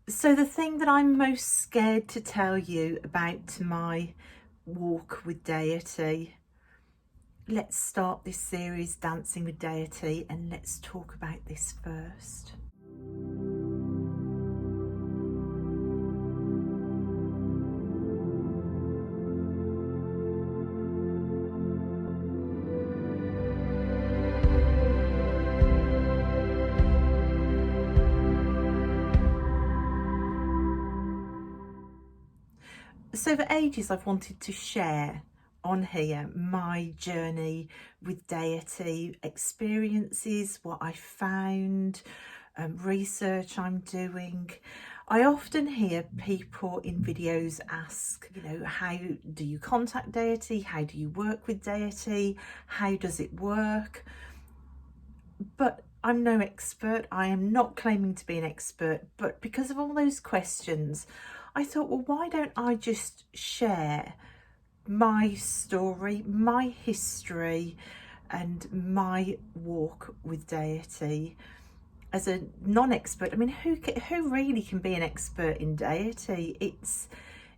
So the thing that I'm most scared to tell you about my walk with deity, let's start this series, Dancing with Deity, and let's talk about this first. So for ages I've wanted to share on here my journey with deity, experiences, what I found, research I'm doing. I often hear people in videos ask, how do you contact deity? How do you work with deity? How does it work? But I'm no expert. I am not claiming to be an expert, but because of all those questions, I thought, well, why don't I just share my story, my history, and my walk with deity as a non-expert. I mean, who really can be an expert in deity?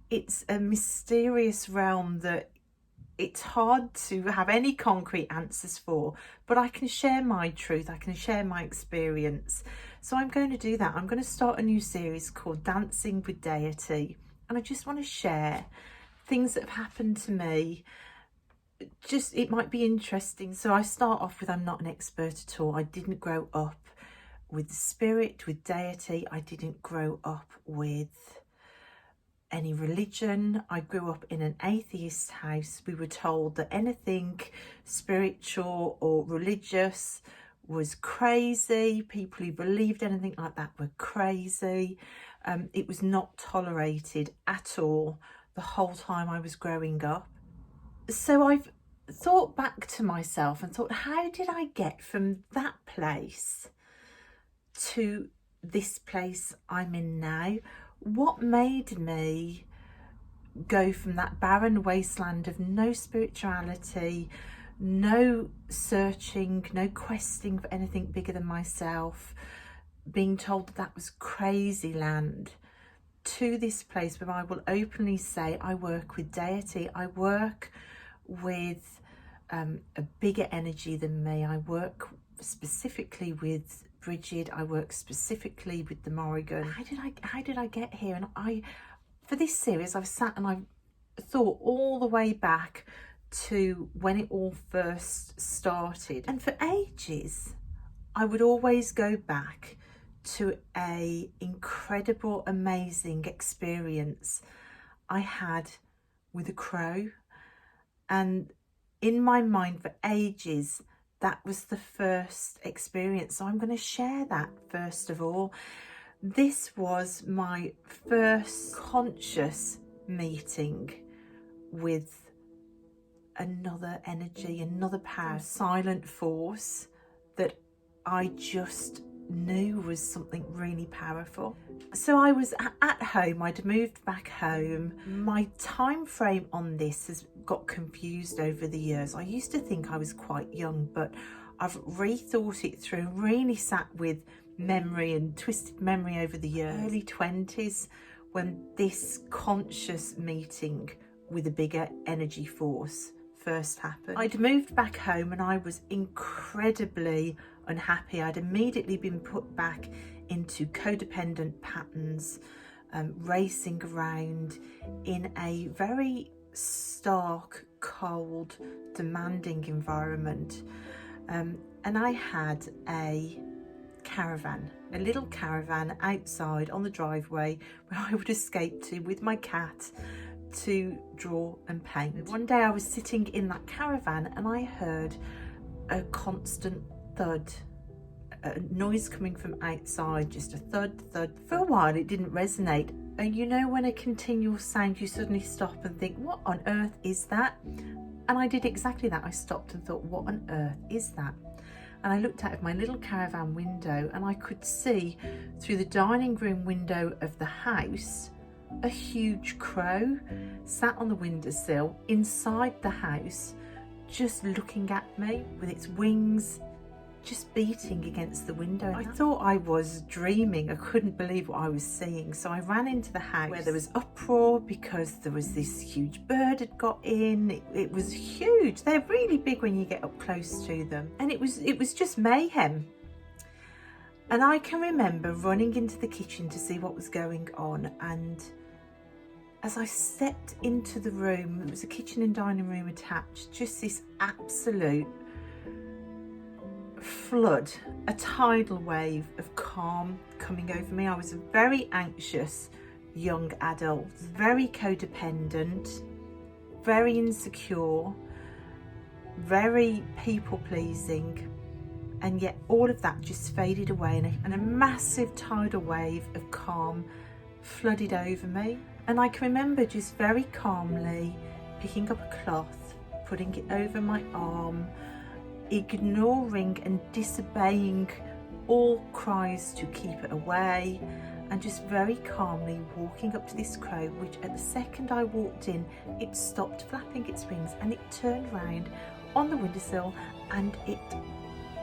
It's a mysterious realm that it's hard to have any concrete answers for, but I can share my truth, I can share my experience. So I'm going to do that. I'm going to start a new series called Dancing with Deity, and I just want to share things that have happened to me. Just, it might be interesting. So I start off with, I'm not an expert at all. I didn't grow up with spirit, with deity. I didn't grow up with any religion. I grew up in an atheist house. We were told that anything spiritual or religious was crazy. People who believed anything like that were crazy. It was not tolerated at all the whole time I was growing up. So I've thought back to myself and thought, how did I get from that place to this place I'm in now? What made me go from that barren wasteland of no spirituality, no searching, no questing for anything bigger than myself, being told that that was crazy land, to this place where I will openly say I work with deity. I work with a bigger energy than me. I work specifically with Bridget. I work specifically with the Morrigan. How did I get here? And for this series, I've sat and I've thought all the way back to when it all first started. And for ages, I would always go back to a incredible, amazing experience I had with a crow. And in my mind for ages, that was the first experience. So I'm going to share that first of all. This was my first conscious meeting with another energy, another power, silent force that I just knew was something really powerful. So I was at home. I'd moved back home. My time frame on this has got confused over the years. I used to think I was quite young, but I've rethought it through, really sat with memory and twisted memory over the years. Early 20s, when this conscious meeting with a bigger energy force first happened. I'd moved back home and I was incredibly unhappy. I'd immediately been put back into codependent patterns, racing around in a very stark, cold, demanding environment. And I had a caravan, a little caravan outside on the driveway where I would escape to with my cat to draw and paint. One day I was sitting in that caravan and I heard a constant thud, a noise coming from outside, just a thud, thud. For a while it didn't resonate, and you know when a continual sound you suddenly stop and think, what on earth is that? And I did exactly that. I stopped and thought, what on earth is that? And I looked out of my little caravan window and I could see through the dining room window of the house a huge crow sat on the windowsill inside the house, just looking at me with its wings just beating against the window. I thought I was dreaming. I couldn't believe what I was seeing. So I ran into the house where there was uproar because there was this huge bird had got in. It was huge. They're really big when you get up close to them. And it was just mayhem. And I can remember running into the kitchen to see what was going on, and as I stepped into the room, it was a kitchen and dining room attached, just this absolute flood, a tidal wave of calm coming over me. I was a very anxious young adult, very codependent, very insecure, very people-pleasing, and yet all of that just faded away, and a massive tidal wave of calm flooded over me. And I can remember just very calmly picking up a cloth, putting it over my arm, ignoring and disobeying all cries to keep it away, and just very calmly walking up to this crow, which at the second I walked in, it stopped flapping its wings and it turned round on the windowsill and it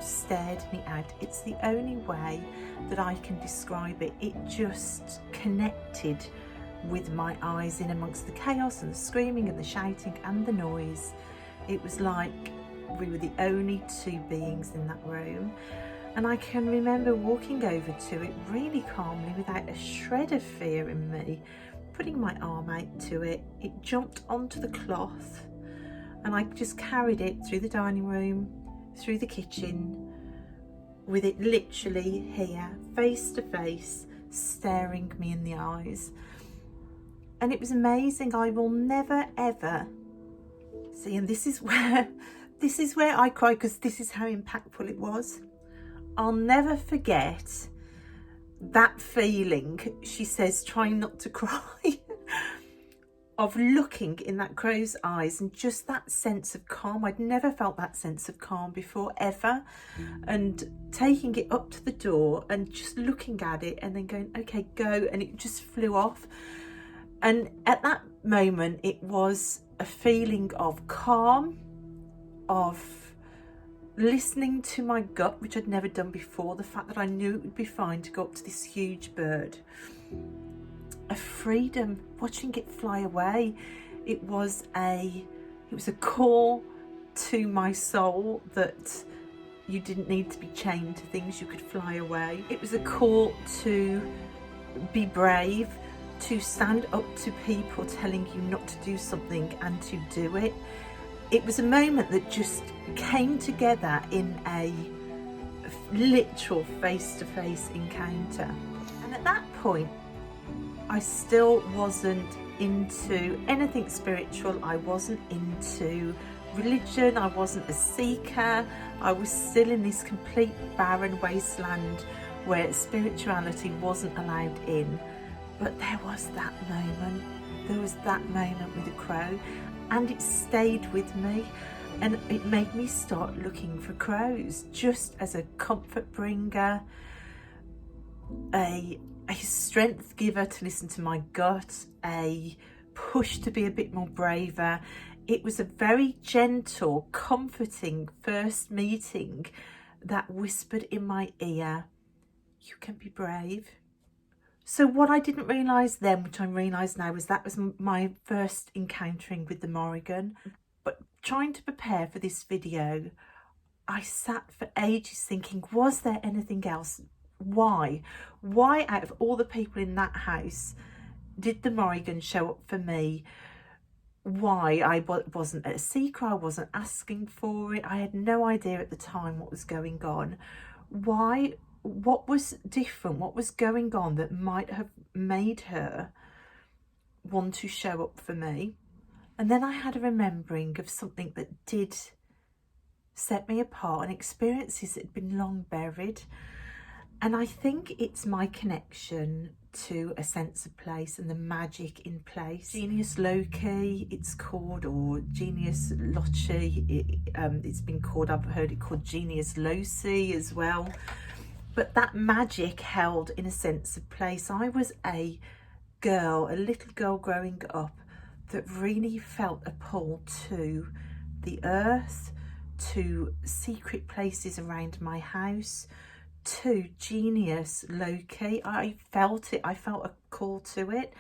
stared me out. It's the only way that I can describe it. It just connected with my eyes in amongst the chaos and the screaming and the shouting and the noise. It was like we were the only two beings in that room. And I can remember walking over to it really calmly without a shred of fear in me, putting my arm out to it. It jumped onto the cloth and I just carried it through the dining room, through the kitchen, with it literally here, face to face, staring me in the eyes. And it was amazing. I will never ever see, and this is where I cry, because this is how impactful it was. I'll never forget that feeling, she says, trying not to cry, of looking in that crow's eyes and just that sense of calm. I'd never felt that sense of calm before, ever. And taking it up to the door and just looking at it and then going, okay, go. And it just flew off. And at that moment, it was a feeling of calm, of listening to my gut, which I'd never done before. The fact that I knew it would be fine to go up to this huge bird. A freedom, watching it fly away. It was a call to my soul that you didn't need to be chained to things, you could fly away. It was a call to be brave, to stand up to people telling you not to do something and to do it. It was a moment that just came together in a literal face-to-face encounter. And at that point, I still wasn't into anything spiritual. I wasn't into religion. I wasn't a seeker. I was still in this complete barren wasteland where spirituality wasn't allowed in. But there was that moment. There was that moment with a crow, and it stayed with me, and it made me start looking for crows just as a comfort bringer, a strength giver to listen to my gut, a push to be a bit more braver. It was a very gentle, comforting first meeting that whispered in my ear, you can be brave. So what I didn't realise then, which I realise now, was that was my first encountering with the Morrigan. But trying to prepare for this video, I sat for ages thinking, was there anything else? Why out of all the people in that house did the Morrigan show up for me? Why? I wasn't a seeker, I wasn't asking for it, I had no idea at the time what was going on. Why? What was different? What was going on that might have made her want to show up for me? And then I had a remembering of something that did set me apart, and experiences that had been long buried. And I think it's my connection to a sense of place and the magic in place. Genius loci, it's called, or genius loci. It's been called, I've heard it called genius loci as well. But that magic held in a sense of place. I was a little girl growing up that really felt a pull to the earth, to secret places around my house, to genius loci. I felt it, I felt a call to it.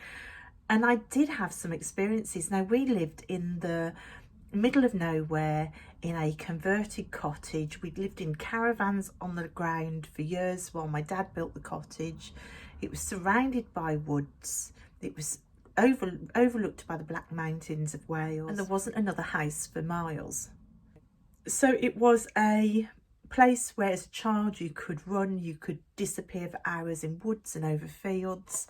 And I did have some experiences. Now, we lived in the middle of nowhere in a converted cottage. We'd lived in caravans on the ground for years while my dad built the cottage. It was surrounded by woods. It was overlooked by the Black Mountains of Wales, and there wasn't another house for miles. So it was a place where as a child you could run, you could disappear for hours in woods and over fields.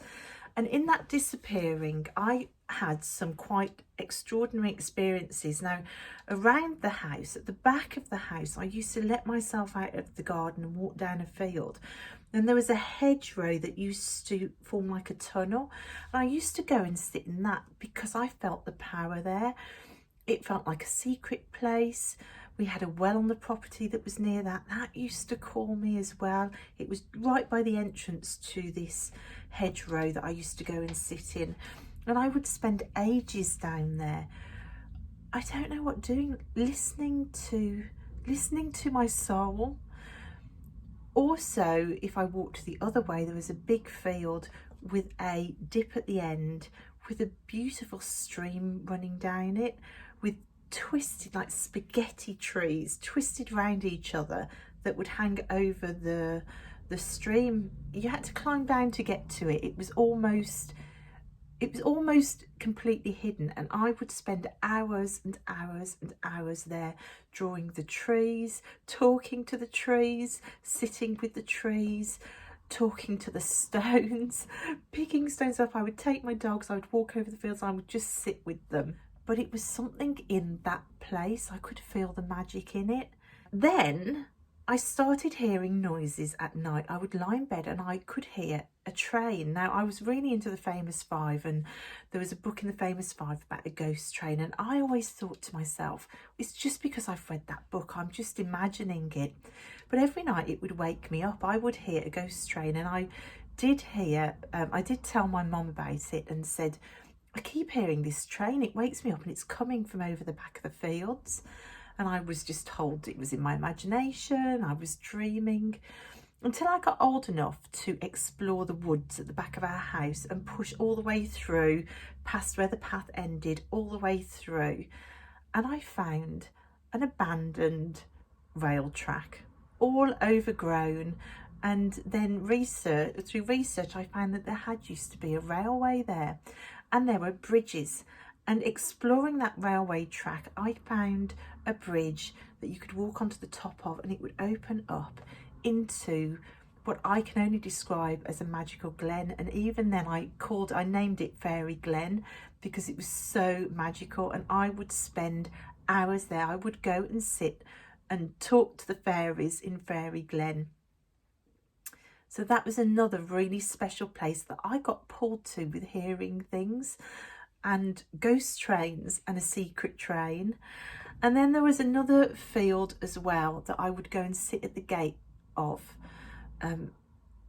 And in that disappearing, I had some quite extraordinary experiences. Now, around the house, at the back of the house, I used to let myself out of the garden and walk down a field. And there was a hedgerow that used to form like a tunnel. And I used to go and sit in that because I felt the power there. It felt like a secret place. We had a well on the property that was near that. That used to call me as well. It was right by the entrance to this hedgerow that I used to go and sit in. And I would spend ages down there. I don't know what doing, listening to my soul. Also, if I walked the other way, there was a big field with a dip at the end with a beautiful stream running down it with twisted like spaghetti trees twisted around each other that would hang over the stream. You had to climb down to get to it. It was almost completely hidden, and I would spend hours and hours and hours there, drawing the trees, talking to the trees, sitting with the trees, talking to the stones, picking stones up. I would take my dogs, I would walk over the fields, I would just sit with them. But it was something in that place. I could feel the magic in it. Then I started hearing noises at night. I would lie in bed and I could hear a train. Now, I was really into the Famous Five, and there was a book in the Famous Five about a ghost train. And I always thought to myself, it's just because I've read that book, I'm just imagining it. But every night it would wake me up. I would hear a ghost train, and I did tell my mum about it and said, I keep hearing this train, it wakes me up and it's coming from over the back of the fields. And I was just told it was in my imagination, I was dreaming, until I got old enough to explore the woods at the back of our house and push all the way through, past where the path ended, all the way through. And I found an abandoned rail track, all overgrown. And then through research, I found that there had used to be a railway there. And there were bridges, and exploring that railway track, I found a bridge that you could walk onto the top of, and it would open up into what I can only describe as a magical glen. And even then I named it Fairy Glen because it was so magical, and I would spend hours there. I would go and sit and talk to the fairies in Fairy Glen. So that was another really special place that I got pulled to with hearing things and ghost trains and a secret train. And then there was another field as well that I would go and sit at the gate of. And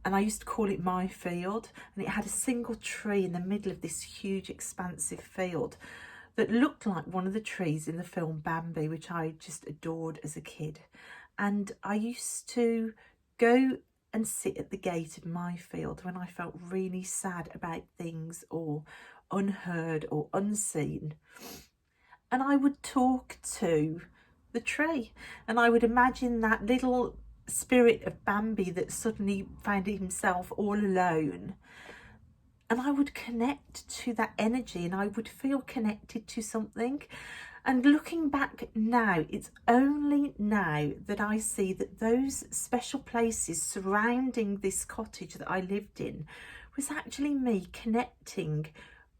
I used to call it my field. And it had a single tree in the middle of this huge expansive field that looked like one of the trees in the film Bambi, which I just adored as a kid. And I used to go and sit at the gate of my field when I felt really sad about things or unheard or unseen. And I would talk to the tree, and I would imagine that little spirit of Bambi that suddenly found himself all alone. And I would connect to that energy, and I would feel connected to something. And looking back now, it's only now that I see that those special places surrounding this cottage that I lived in was actually me connecting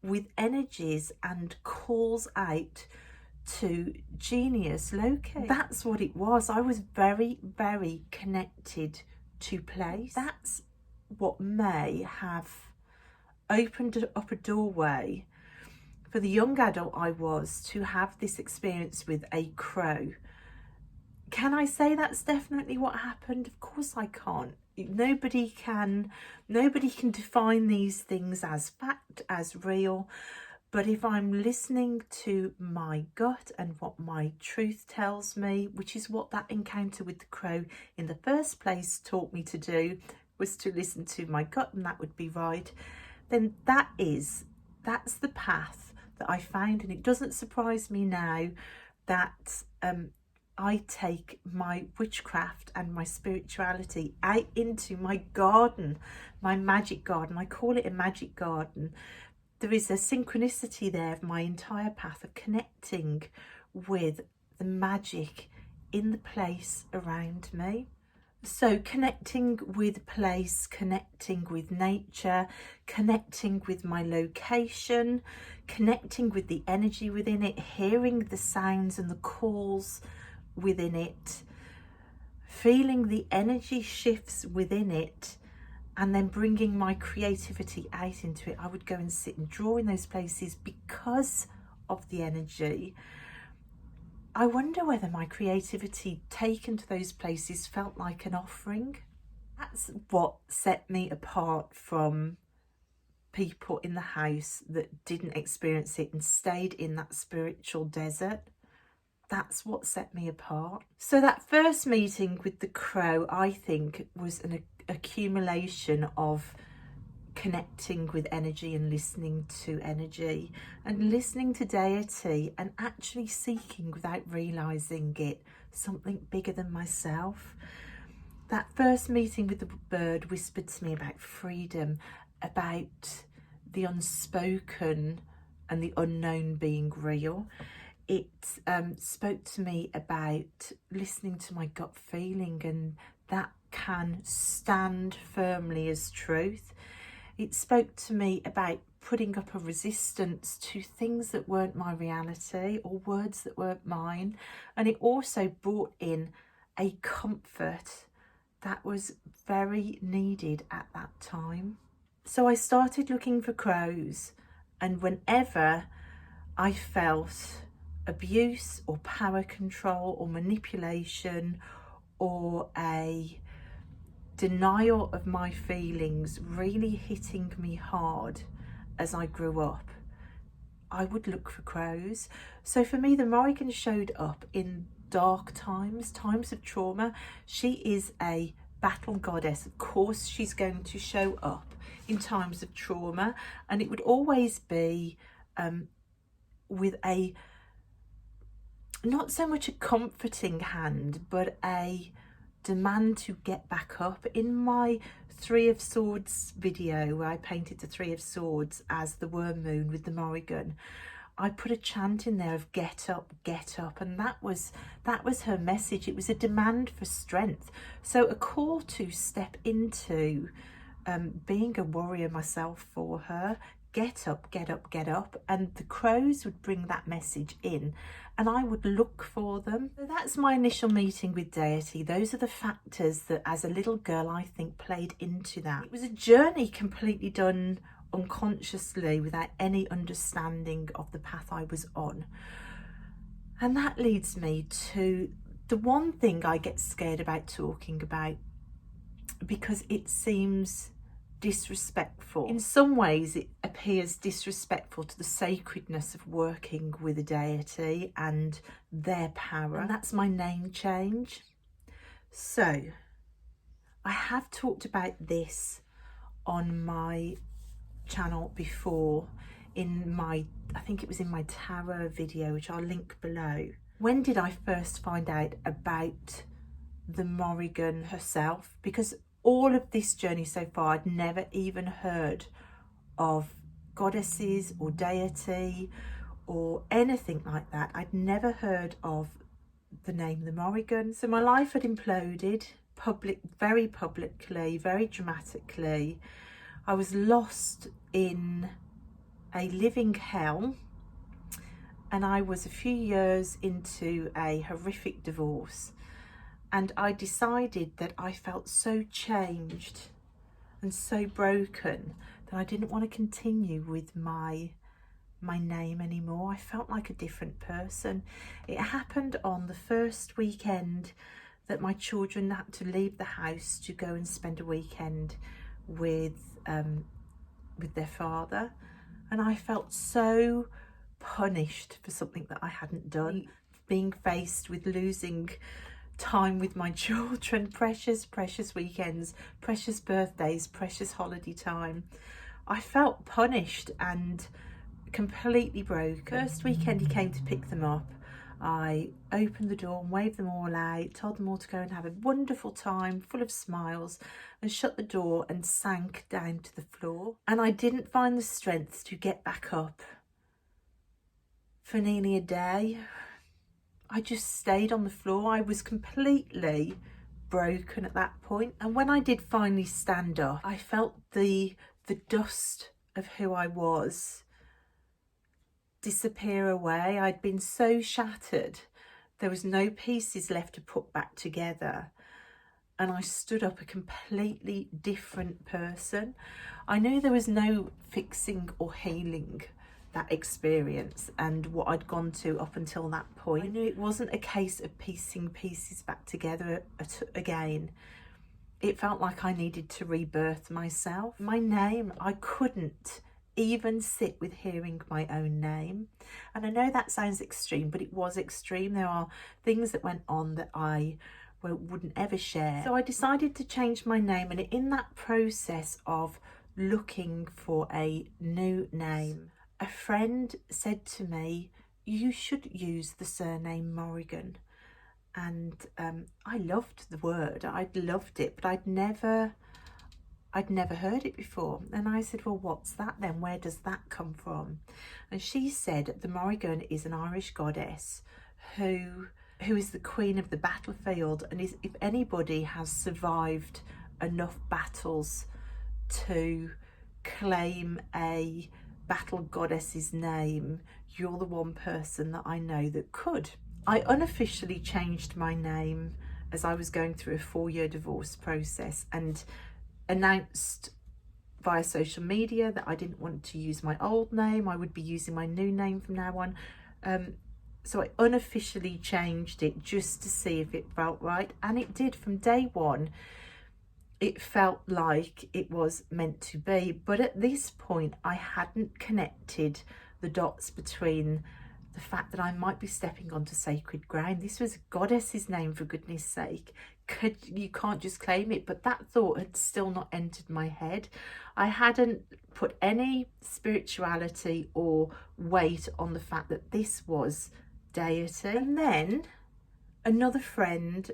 with energies and calls out to genius loci. That's what it was. I was very, very connected to place. That's what may have opened up a doorway for the young adult I was to have this experience with a crow. Can I say that's definitely what happened? Of course I can't. Nobody can define these things as fact, as real. But if I'm listening to my gut and what my truth tells me, which is what that encounter with the crow in the first place taught me to do, was to listen to my gut, and that would be right, then that's the path that I found. And it doesn't surprise me now that I take my witchcraft and my spirituality out into my garden, my magic garden. I call it a magic garden. There is a synchronicity there of my entire path of connecting with the magic in the place around me. So connecting with place, connecting with nature, connecting with my location, connecting with the energy within it, hearing the sounds and the calls within it, feeling the energy shifts within it, and then bringing my creativity out into it. I would go and sit and draw in those places because of the energy. I wonder whether my creativity taken to those places felt like an offering. That's what set me apart from people in the house that didn't experience it and stayed in that spiritual desert. That's what set me apart. So that first meeting with the crow, I think, was an accumulation of connecting with energy and listening to energy and listening to deity, and actually seeking, without realizing it, something bigger than myself. That first meeting with the bird whispered to me about freedom, about the unspoken and the unknown being real. It spoke to me about listening to my gut feeling, and that can stand firmly as truth. It spoke to me about putting up a resistance to things that weren't my reality or words that weren't mine. And it also brought in a comfort that was very needed at that time. So I started looking for crows, and whenever I felt abuse or power control or manipulation or a denial of my feelings really hitting me hard as I grew up, I would look for crows. So for me, the Morrigan showed up in dark times, times of trauma. She is a battle goddess. Of course, she's going to show up in times of trauma, and it would always be with a, not so much a comforting hand, but a demand to get back up. In my Three of Swords video, where I painted the Three of Swords as the worm moon with the Morrigan, I put a chant in there of get up, and that was her message. It was a demand for strength, so a call to step into being a warrior myself for her. Get up, and the crows would bring that message in, and I would look for them. So that's my initial meeting with deity. Those are the factors that as a little girl I think played into that. It was a journey completely done unconsciously, without any understanding of the path I was on. And that leads me to the one thing I get scared about talking about, because it seems disrespectful. In some ways it appears disrespectful to the sacredness of working with a deity and their power, and that's my name change. So I have talked about this on my channel before, in my, I think it was in my tarot video, which I'll link below. When did I first find out about the Morrigan herself? Because all of this journey so far, I'd never even heard of goddesses or deity or anything like that. I'd never heard of the name the Morrigan. So my life had imploded very publicly, very dramatically. I was lost in a living hell, and I was a few years into a horrific divorce. And I decided that I felt so changed and so broken that I didn't want to continue with my name anymore. I felt like a different person. It happened on the first weekend that my children had to leave the house to go and spend a weekend with their father. And I felt so punished for something that I hadn't done. Being faced with losing time with my children, precious weekends, precious birthdays, precious holiday time. I felt punished and completely broken. First weekend he came to pick them up, I opened the door and waved them all out, told them all to go and have a wonderful time, full of smiles, and shut the door and sank down to the floor. And I didn't find the strength to get back up for nearly a day. I just stayed on the floor. I was completely broken at that point. And when I did finally stand up, I felt the dust of who I was disappear away. I'd been so shattered. There was no pieces left to put back together. And I stood up a completely different person. I knew there was no fixing or healing that experience and what I'd gone to up until that point. I knew it wasn't a case of piecing pieces back together again. It felt like I needed to rebirth myself. My name, I couldn't even sit with hearing my own name. And I know that sounds extreme, but it was extreme. There are things that went on that I wouldn't ever share. So I decided to change my name, and in that process of looking for a new name, a friend said to me, you should use the surname Morrigan. And I loved the word, I'd loved it, but I'd never heard it before. And I said, well, what's that then? Where does that come from? And she said the Morrigan is an Irish goddess who is the queen of the battlefield, and is, if anybody has survived enough battles to claim a battle goddess's name, you're the one person that I know that could. I unofficially changed my name as I was going through a 4-year divorce process, and announced via social media that I didn't want to use my old name. I would be using my new name from now on. So I unofficially changed it just to see if it felt right, and it did. From day one, it felt like it was meant to be. But at this point, I hadn't connected the dots between the fact that I might be stepping onto sacred ground. This was a goddess's name, for goodness sake. You can't just claim it. But that thought had still not entered my head. I hadn't put any spirituality or weight on the fact that this was deity. And then another friend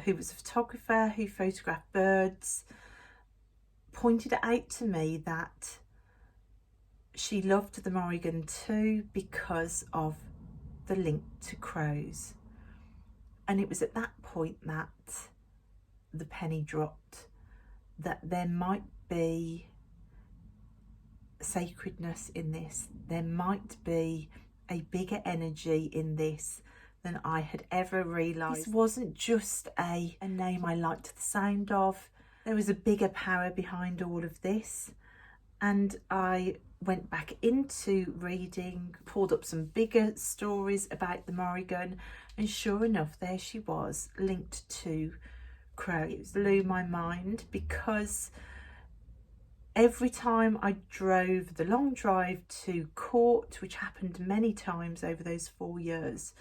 who was a photographer who photographed birds pointed it out to me that she loved the Morrigan too because of the link to crows. And it was at that point that the penny dropped, that there might be sacredness in this. There might be a bigger energy in this than I had ever realised. This wasn't just a name I liked the sound of. There was a bigger power behind all of this. And I went back into reading, pulled up some bigger stories about the Morrigan, and sure enough, there she was, linked to crow. It blew my mind, because every time I drove the long drive to court, which happened many times over those 4 years,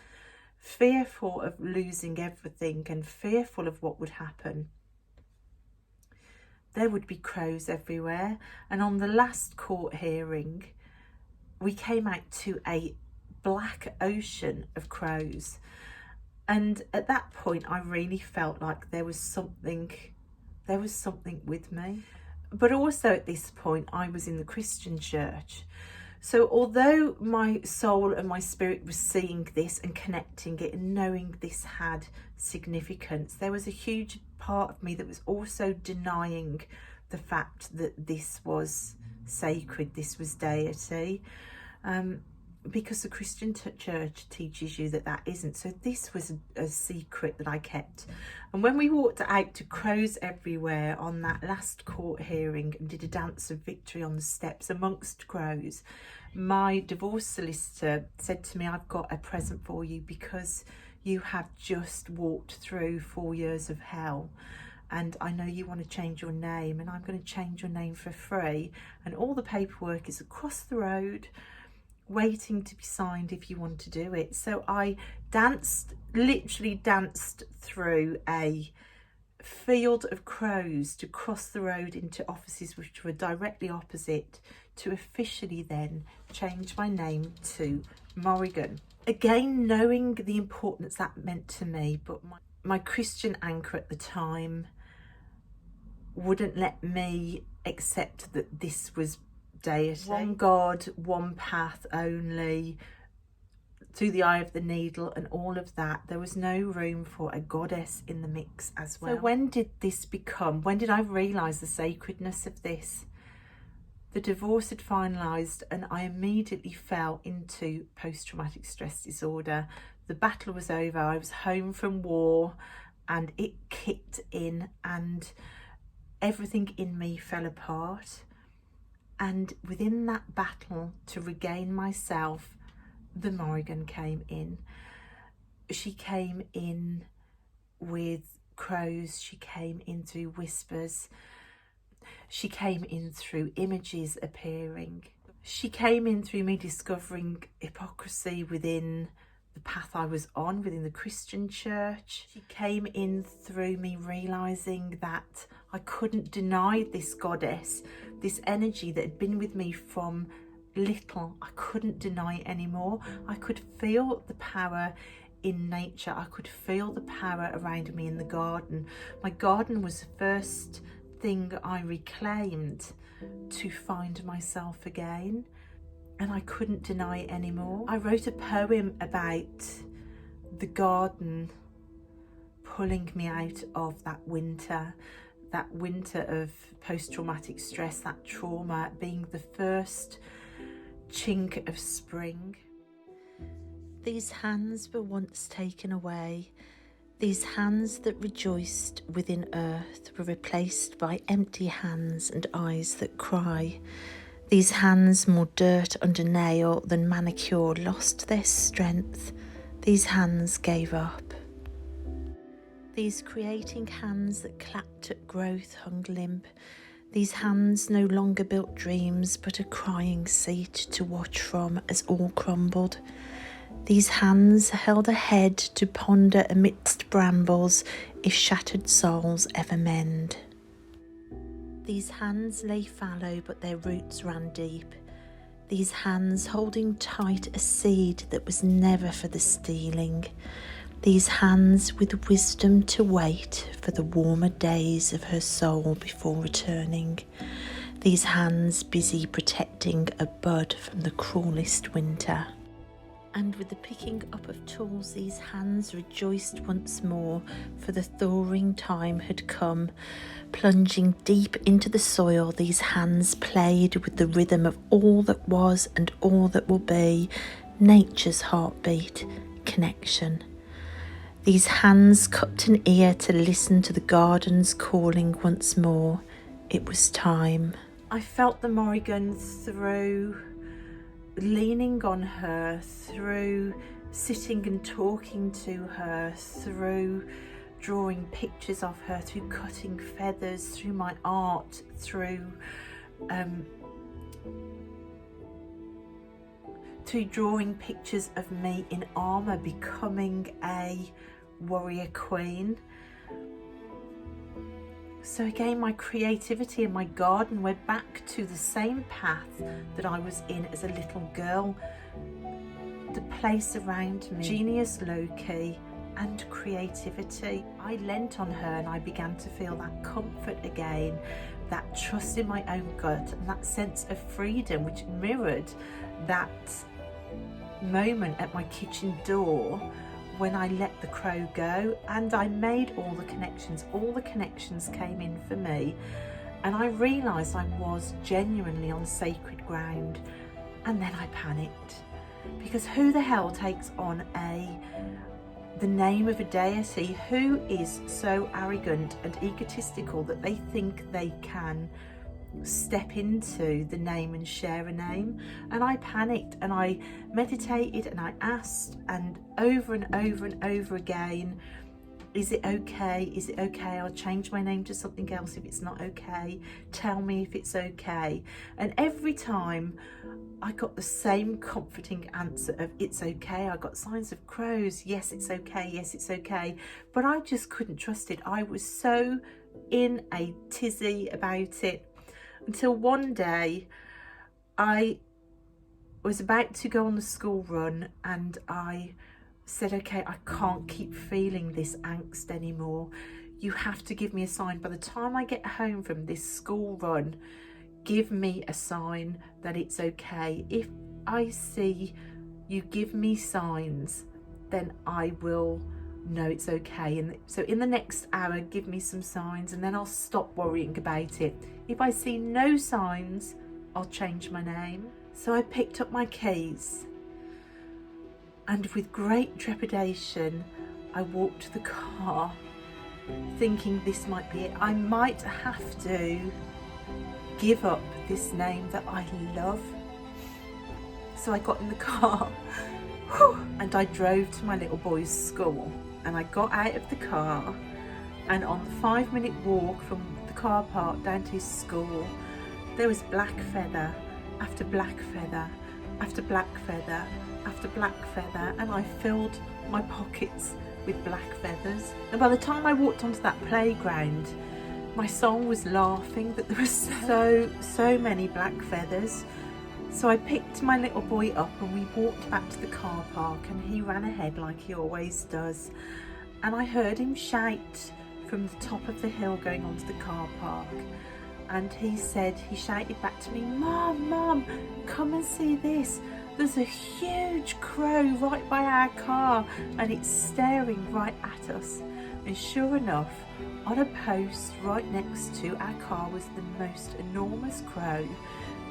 fearful of losing everything and fearful of what would happen, there would be crows everywhere. And on the last court hearing, we came out to a black ocean of crows. And at that point, I really felt like there was something with me. But also at this point, I was in the Christian church. So although my soul and my spirit was seeing this and connecting it and knowing this had significance, there was a huge part of me that was also denying the fact that this was sacred, this was deity, because the Christian church teaches you that isn't. So this was a secret that I kept. And when we walked out to crows everywhere on that last court hearing and did a dance of victory on the steps amongst crows, my divorce solicitor said to me, I've got a present for you, because you have just walked through 4 years of hell. and I know you want to change your name, and I'm going to change your name for free, and all the paperwork is across the road waiting to be signed if you want to do it. So I literally danced through a field of crows to cross the road into offices which were directly opposite, to officially then change my name to Morrigan. Again, knowing the importance that meant to me, but my Christian anchor at the time wouldn't let me accept that this was deity. One God, one path only, through the eye of the needle and all of that. There was no room for a goddess in the mix as well. So when did I realise the sacredness of this? The divorce had finalised and I immediately fell into post-traumatic stress disorder. The battle was over, I was home from war, and it kicked in and everything in me fell apart. And within that battle to regain myself, the Morrigan came in. She came in with crows, she came in through whispers, she came in through images appearing. She came in through me discovering hypocrisy within the path I was on, within the Christian church. She came in through me realising that I couldn't deny this goddess, this energy that had been with me from little. I couldn't deny it anymore. I could feel the power in nature. I could feel the power around me in the garden. My garden was the first thing I reclaimed to find myself again, and I couldn't deny it anymore. I wrote a poem about the garden pulling me out of that winter of post-traumatic stress, that trauma, being the first chink of spring. These hands were once taken away. These hands that rejoiced within earth were replaced by empty hands and eyes that cry. These hands, more dirt under nail than manicure, lost their strength. These hands gave up. These creating hands that clapped at growth hung limp. These hands no longer built dreams, but a crying seat to watch from as all crumbled. These hands held a head to ponder amidst brambles, if shattered souls ever mend. These hands lay fallow, but their roots ran deep. These hands holding tight a seed that was never for the stealing. These hands with wisdom to wait for the warmer days of her soul before returning. These hands busy protecting a bud from the cruelest winter. And with the picking up of tools, these hands rejoiced once more, for the thawing time had come. Plunging deep into the soil, these hands played with the rhythm of all that was and all that will be, nature's heartbeat, connection. These hands cupped an ear to listen to the garden's calling once more. It was time. I felt the Morrigan through leaning on her, through sitting and talking to her, through drawing pictures of her, through cutting feathers, through my art, through drawing pictures of me in armour, becoming a warrior queen. So again, my creativity and my garden were back to the same path that I was in as a little girl. The place around me, genius, loci, and creativity. I leant on her and I began to feel that comfort again, that trust in my own gut, and that sense of freedom which mirrored that moment at my kitchen door when I let the crow go and I made all the connections came in for me, and I realised I was genuinely on sacred ground. And then I panicked, because who the hell takes on the name of a deity? Who is so arrogant and egotistical that they think they can step into the name and share a name? And I panicked and I meditated and I asked, and over and over and over again Is it okay? Is it okay? I'll change my name to something else if it's not okay. Tell me if it's okay. And every time I got the same comforting answer of it's okay. I got signs of crows. Yes, it's okay. Yes, it's okay. But I just couldn't trust it. I was so in a tizzy about it until one day I was about to go on the school run and I said, okay, I can't keep feeling this angst anymore. You have to give me a sign. By the time I get home from this school run, give me a sign that it's okay. If I see you give me signs, then I will know it's okay. And so in the next hour, give me some signs and then I'll stop worrying about it. If I see no signs, I'll change my name. So I picked up my keys and with great trepidation, I walked to the car thinking this might be it. I might have to give up this name that I love. So I got in the car and I drove to my little boy's school, and I got out of the car, and on the 5-minute walk from the car park down to his school, there was black feather after black feather after black feather after black feather, and I filled my pockets with black feathers. And by the time I walked onto that playground, my soul was laughing that there were so many black feathers. So I picked my little boy up and we walked back to the car park, and he ran ahead like he always does. And I heard him shout from the top of the hill going onto the car park. And he shouted back to me, "Mom, Mom, come and see this. There's a huge crow right by our car and it's staring right at us." And sure enough, on a post right next to our car was the most enormous crow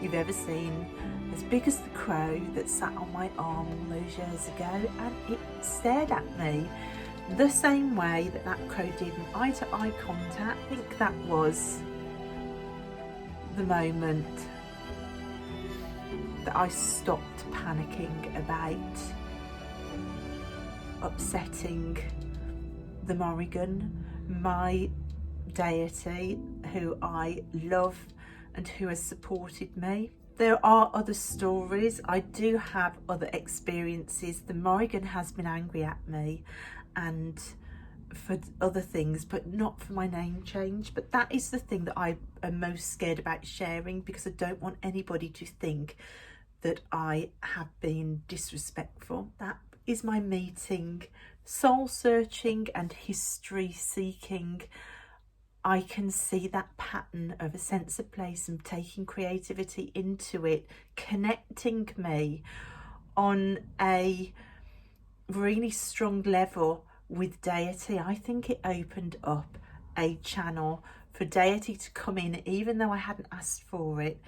you've ever seen, as big as the crow that sat on my arm all those years ago, and it stared at me the same way that that crow did, in eye-to-eye contact. I think that was the moment that I stopped panicking about upsetting the Morrigan, my deity who I love and who has supported me. There are other stories. I do have other experiences. The Morrigan has been angry at me and for other things, but not for my name change. But that is the thing that I am most scared about sharing, because I don't want anybody to think that I have been disrespectful. That is my meeting, soul searching and history seeking. I can see that pattern of a sense of place and taking creativity into it, connecting me on a really strong level with deity. I think it opened up a channel for deity to come in, even though I hadn't asked for it,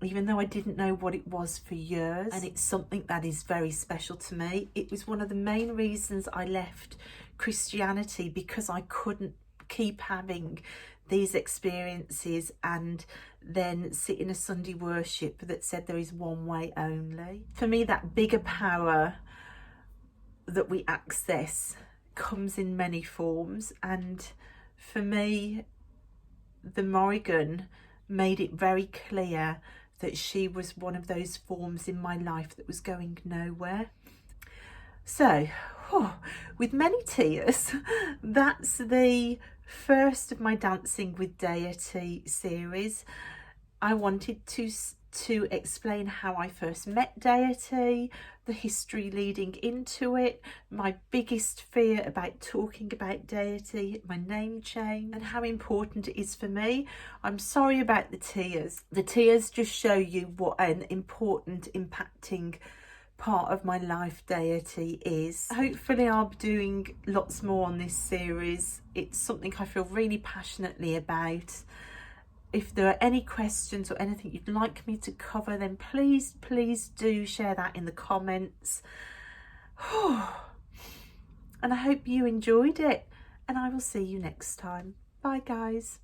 even though I didn't know what it was for years. And it's something that is very special to me. It was one of the main reasons I left Christianity, because I couldn't keep having these experiences and then sit in a Sunday worship that said there is one way only. For me, that bigger power that we access comes in many forms, and for me, the Morrigan made it very clear that she was one of those forms in my life that was going nowhere. So, with many tears, that's the first of my Dancing with Deity series. I wanted to explain how I first met deity, the history leading into it, my biggest fear about talking about deity, my name change, and how important it is for me. I'm sorry about the tears. The tears just show you what an important, impacting part of my life deity is. Hopefully I'll be doing lots more on this series. It's something I feel really passionately about. If there are any questions or anything you'd like me to cover, then please do share that in the comments. And I hope you enjoyed it, and I will see you next time. Bye guys.